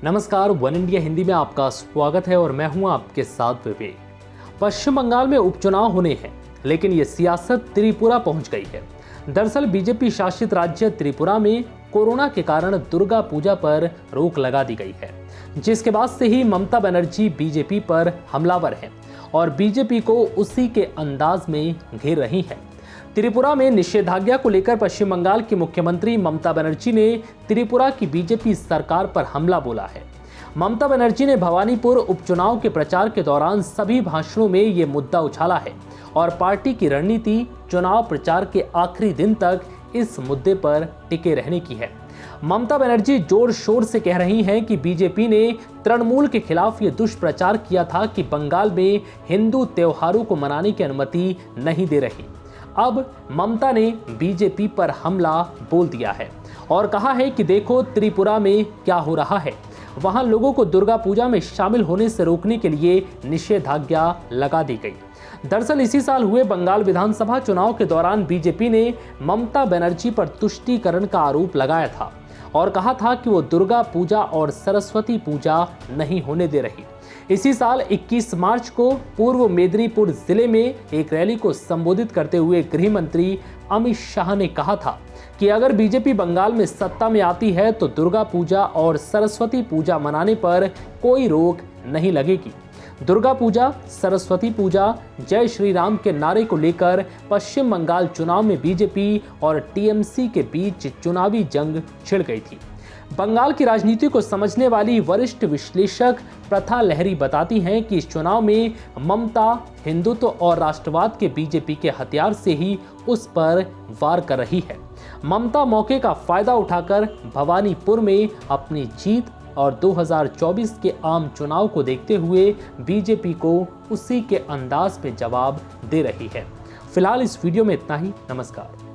नमस्कार, one India Hindi में आपका स्वागत है और मैं हूं आपके साथ विवेक। पश्चिम बंगाल में उपचुनाव होने हैं, लेकिन ये सियासत त्रिपुरा पहुंच गई है। दरअसल बीजेपी शासित राज्य त्रिपुरा में कोरोना के कारण दुर्गा पूजा पर रोक लगा दी गई है, जिसके बाद से ही ममता बनर्जी बीजेपी पर हमलावर हैं और बीजेपी को उसी के अंदाज में घेर रही हैं। त्रिपुरा में निषेधाज्ञा को लेकर पश्चिम बंगाल की मुख्यमंत्री ममता बनर्जी ने त्रिपुरा की बीजेपी सरकार पर हमला बोला है। ममता बनर्जी ने भवानीपुर उपचुनाव के प्रचार के दौरान सभी भाषणों में ये मुद्दा उछाला है और पार्टी की रणनीति चुनाव प्रचार के आखिरी दिन तक इस मुद्दे पर टिके रहने की है। ममता बनर्जी जोर शोर से कह रही हैं कि बीजेपी ने तृणमूल के खिलाफ ये दुष्प्रचार किया था कि बंगाल में हिंदू त्योहारों को मनाने की अनुमति नहीं दे रही। अब ममता ने बीजेपी पर हमला बोल दिया है और कहा है कि देखो त्रिपुरा में क्या हो रहा है। वहां लोगों को दुर्गा पूजा में शामिल होने से रोकने के लिए निषेधाज्ञा लगा दी गई। दरअसल इसी साल हुए बंगाल विधानसभा चुनाव के दौरान बीजेपी ने ममता बनर्जी पर तुष्टीकरण का आरोप लगाया था और कहा था कि वो दुर्गा पूजा और सरस्वती पूजा नहीं होने दे रही। इसी साल 21 मार्च को पूर्व मेदिनीपुर जिले में एक रैली को संबोधित करते हुए गृह मंत्री अमित शाह ने कहा था कि अगर बीजेपी बंगाल में सत्ता में आती है तो दुर्गा पूजा और सरस्वती पूजा मनाने पर कोई रोक नहीं लगेगी। दुर्गा पूजा, सरस्वती पूजा, जय श्री राम के नारे को लेकर पश्चिम बंगाल चुनाव में बीजेपी और टीएमसी के बीच चुनावी जंग छिड़ गई थी। बंगाल की राजनीति को समझने वाली वरिष्ठ विश्लेषक प्रथा लहरी बताती हैं कि इस चुनाव में ममता हिंदुत्व और राष्ट्रवाद के बीजेपी के हथियार से ही उस पर वार कर रही है। ममता मौके का फायदा उठाकर भवानीपुर में अपनी जीत और 2024 के आम चुनाव को देखते हुए बीजेपी को उसी के अंदाज में जवाब दे रही है। फिलहाल इस वीडियो में इतना ही। नमस्कार।